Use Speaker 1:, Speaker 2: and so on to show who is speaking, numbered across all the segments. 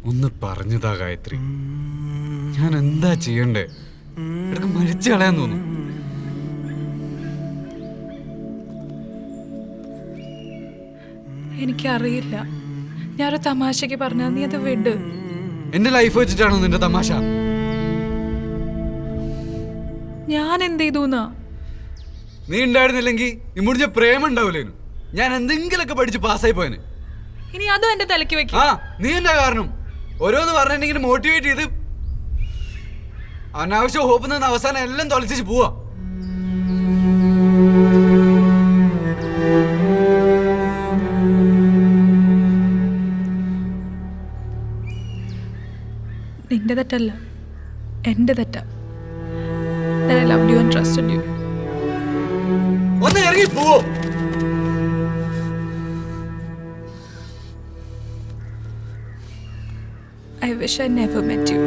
Speaker 1: ഒന്ന് പറഞ്ഞതാ ഗായത്രി. ഞാൻ എന്താ ചെയ്യണ്ടേ? ഇടക്ക് മരിച്ചു കളയാൻ തോന്നും.
Speaker 2: എനിക്കറിയില്ല. ഞാനൊരു തമാശക്ക് പറഞ്ഞ നീ അത് വിട്.
Speaker 1: എന്റെ ലൈഫ് വെച്ചിട്ടാണോ നിന്റെ തമാശ?
Speaker 2: ഞാൻ എന്ത് ചെയ്തൂന്നാ?
Speaker 1: നീ ഉണ്ടായിരുന്നില്ലെങ്കിൽ ഇമ്മുടിച്ച പ്രേമം ഉണ്ടാവില്ലേനു. ഞാൻ എന്തെങ്കിലൊക്കെ പഠിച്ച് പാസ്സായി പോയന്.
Speaker 2: ഇനി അതും എന്റെ തലയ്ക്ക് വെക്കും.
Speaker 1: ആ, നീ എന്താ കാരണം? ഓരോന്ന് പറഞ്ഞിട്ടുണ്ടെങ്കിൽ മോട്ടിവേറ്റ് ചെയ്ത് അനാവശ്യ ഹോപ്പ് നിന്ന് അവസാനം എല്ലാം തൊലച്ചു പോവാ.
Speaker 2: നിന്റെ തെറ്റല്ല, എന്റെ തെറ്റാ. I loved you and trusted you.
Speaker 1: ഒന്ന് ഇറങ്ങി പോവോ?
Speaker 2: I wish I never met you.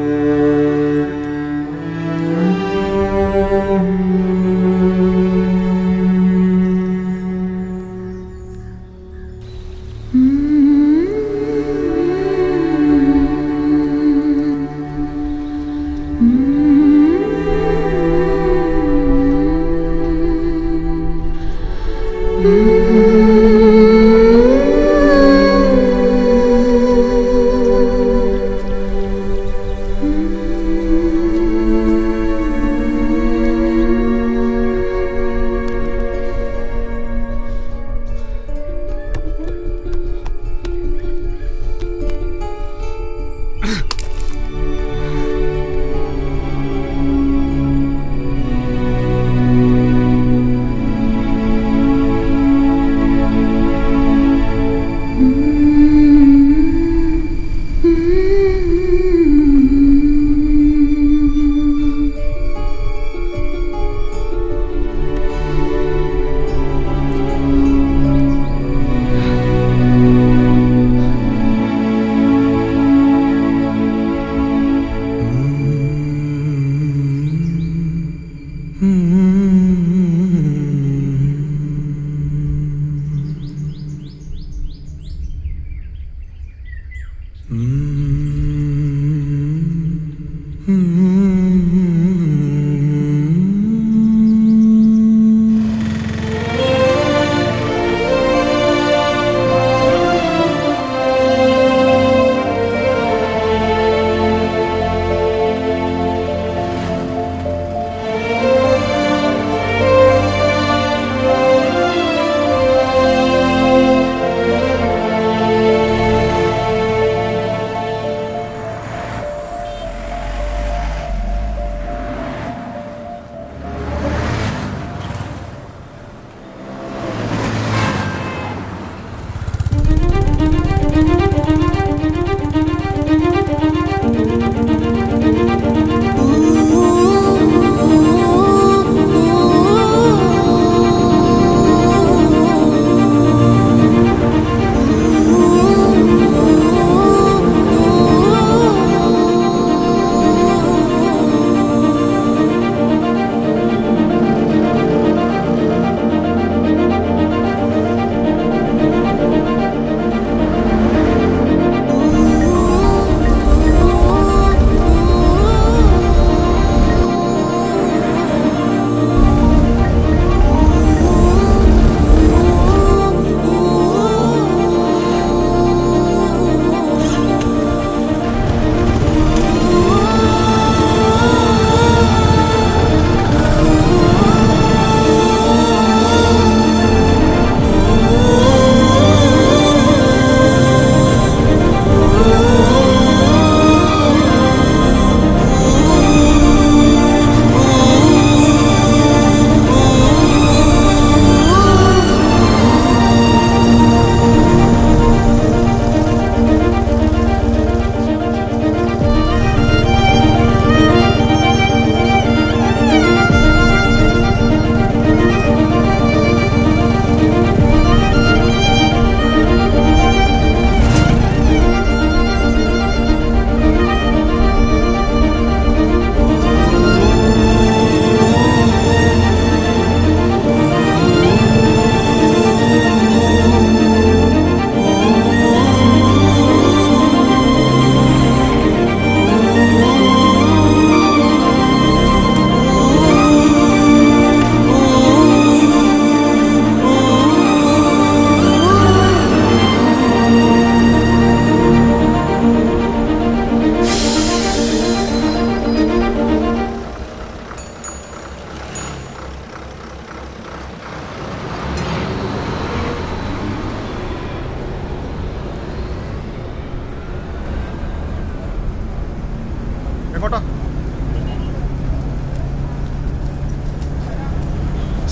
Speaker 3: എങ്ങോട്ടാ?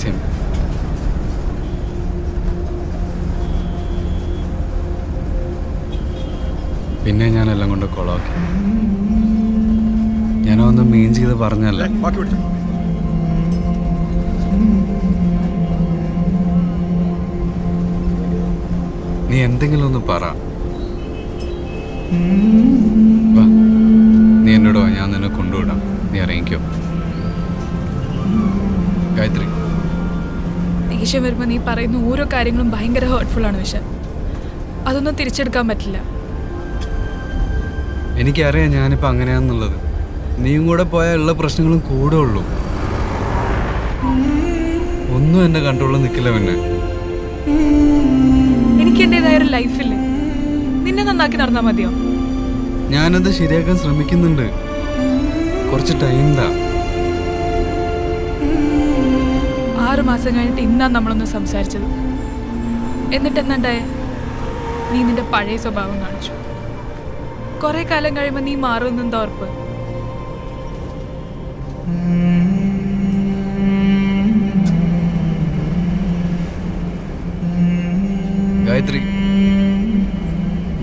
Speaker 1: ശരി. പിന്നെ ഞാനെല്ലാം കൊണ്ട് കൊളാക്കി. ഞാനൊന്നും മീൻ ചെയ്ത് പറഞ്ഞല്ല.
Speaker 3: ബാക്കി പിടിച്ചോ.
Speaker 1: നീ എന്തെങ്കിലും ഒന്ന് പറ. വാ, നീ എന്നോട് വാ, ഞാൻ നിന്നെ കൊണ്ടുവിടാം. നീ ഇറങ്ങിക്കോ. ഗായത്രി,
Speaker 2: ദേഷ്യം വരുമ്പോൾ നീ പറയുന്ന ഓരോ കാര്യങ്ങളും ഭയങ്കര ഹേർട്ട്ഫുൾ ആണ്. വിശാൽ, അതൊന്നും തിരിച്ചെടുക്കാൻ പറ്റില്ല.
Speaker 1: എനിക്കറിയാം ഞാനിപ്പോൾ അങ്ങനെയാണെന്നുള്ളത്. നീയും കൂടെ പോയാൽ ഉള്ള പ്രശ്നങ്ങളും കൂടെ ഉള്ളൂ. ഒന്നും എൻ്റെ കൺട്രോളിൽ നിൽക്കില്ല. പിന്നെ
Speaker 2: എനിക്ക് എൻ്റെതായ ഒരു ലൈഫില്ലേ? നിന്നെ നന്നാക്കി നടന്നാൽ മതിയോ?
Speaker 1: ഞാനത് ശരിയാക്കാൻ ശ്രമിക്കുന്നുണ്ട്. കുറച്ച് ടൈം താ.
Speaker 2: 6 മാസം കഴിഞ്ഞിട്ട് ഇന്നാണ് നമ്മളൊന്ന് സംസാരിച്ചത്. എന്നിട്ട് എന്താണ്ടായേ? നീ നിന്റെ പഴയ സ്വഭാവം കാണിച്ചു. കുറെ കാലം കഴിയുമ്പോൾ നീ മാറുമെന്നെന്താ ഉറപ്പ്?
Speaker 1: ഗായത്രി,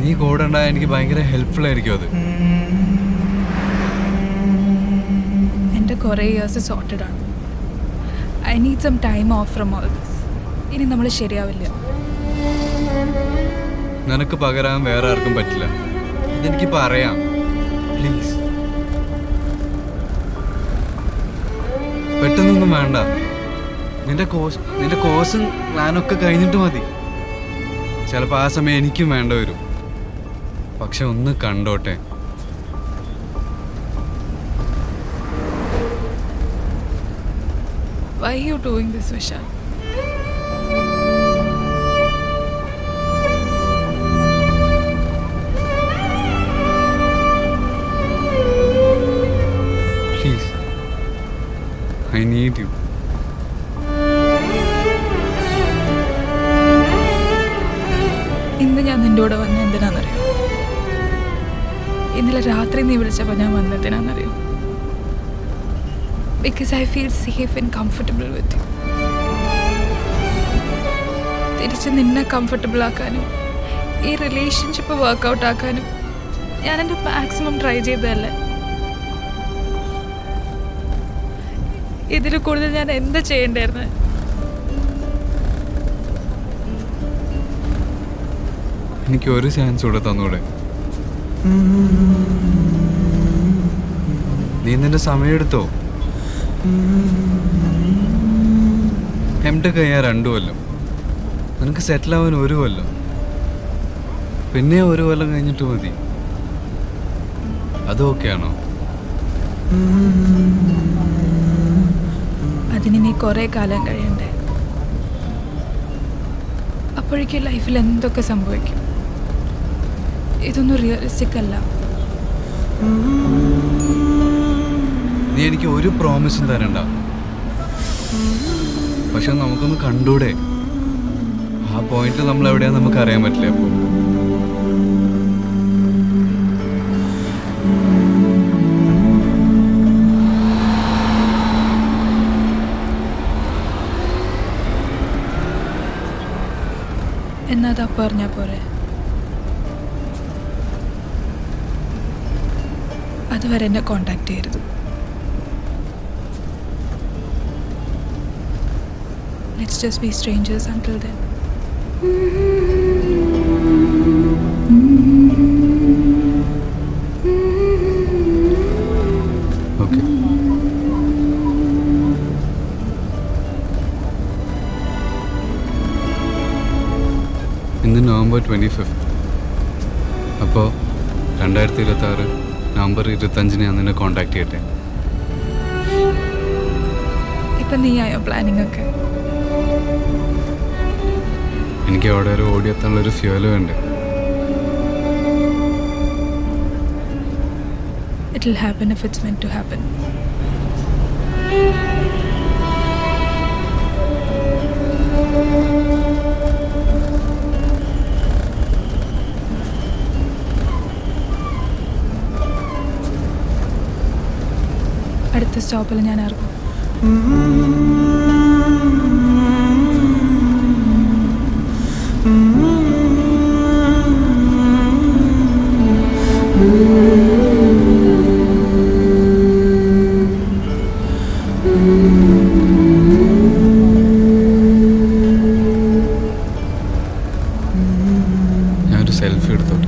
Speaker 1: നീ കൂടെ ഉണ്ടായാൽ എനിക്ക് ഭയങ്കര ഹെൽപ്ഫുൾ ആയിരിക്കും അത്.
Speaker 2: എൻ്റെ കുറേ ഇയേഴ്സ് സോർട്ടഡ് ആണ്. I need some time off from all this. ഇനി നമ്മൾ ശരിയാവില്ല.
Speaker 1: നിനക്ക് പകരാൻ വേറെ ആർക്കും പറ്റില്ല. ഇതെനിക്കിപ്പോൾ അറിയാം. പ്ലീസ്, പെട്ടെന്നൊന്നും വേണ്ട. നിന്റെ കോഴ്സും പ്ലാനൊക്കെ കഴിഞ്ഞിട്ട് മതി. ചിലപ്പോൾ ആ സമയം എനിക്കും വേണ്ട വരും. പക്ഷെ ഒന്ന് കണ്ടോട്ടെ.
Speaker 2: Why are you doing this, Vishal?
Speaker 1: Please, I need you.
Speaker 2: ഇന്ന് ഞാൻ നിന്റെ കൂടെ വന്ന എന്തിനാണെന്നറിയോ? ഇന്നലെ രാത്രി നീ വിളിച്ചപ്പോൾ ഞാൻ വന്നതിനാണെന്നറിയോ? Because I feel safe and comfortable with you. തിരിച്ച് നിന്നെ കംഫർട്ടബിൾ ആക്കാനും ഈ റിലേഷൻഷിപ്പ് വർക്കൗട്ട് ആക്കാനും ഞാൻ എൻ്റെ മാക്സിമം ട്രൈ ചെയ്തതല്ലേ. ഇതിൽ കൂടുതൽ ഞാൻ എന്താ ചെയ്യേണ്ടായിരുന്നു?
Speaker 1: എനിക്ക് ഒരു ചാൻസ് കൂടെ തന്നൂടെ? നീ നിന്റെ സമയം എടുത്തോ. എംടെക് കഴിയാൻ 2 കൊല്ലം, നിനക്ക് സെറ്റിലാവാൻ 1 കൊല്ലം, പിന്നെ 1 കൊല്ലം കഴിഞ്ഞിട്ട് മതി. അത് ഓക്കെയാണോ?
Speaker 2: അതിന് നീ കുറേ കാലം കഴിയണ്ടേ? അപ്പോഴേക്കും ലൈഫിൽ എന്തൊക്കെ സംഭവിക്കും? ഇതൊന്നും റിയലിസ്റ്റിക് അല്ല.
Speaker 1: നീ എനിക്ക് ഒരു പ്രോമിസും തരണ്ട. പക്ഷെ നമുക്കൊന്ന് കണ്ടൂടെ? ആ പോയിന്റ് നമ്മൾ എവിടെയാന്ന് നമുക്ക് അറിയാൻ പറ്റില്ല. അപ്പോൾ
Speaker 2: എന്നാ അത് പറഞ്ഞാൽ പോരെ? അതുവരെ എന്നെ കോണ്ടാക്ട് ചെയ്യരുത്. Let's just be strangers until then.
Speaker 1: Okay. ഇന്ന് നവംബർ 25. അപ്പോൾ 2026 നവംബർ 25 ഞാൻ നിന്നെ കോണ്ടാക്ട് ചെയ്യട്ടെ.
Speaker 2: ഇപ്പം നീ ആയോ പ്ലാനിങ് ഒക്കെ?
Speaker 1: എനിക്ക് അവിടെ ഒരു ഓടിയെത്താനുള്ളൊരു ഫ്യൂല് വേണ്ടേ?
Speaker 2: It will happen if it's meant to happen. അടുത്ത സ്റ്റോപ്പിൽ ഞാൻ ഇറങ്ങും.
Speaker 1: ഞാനൊരു സെൽഫി എടുത്തോട്ടെ.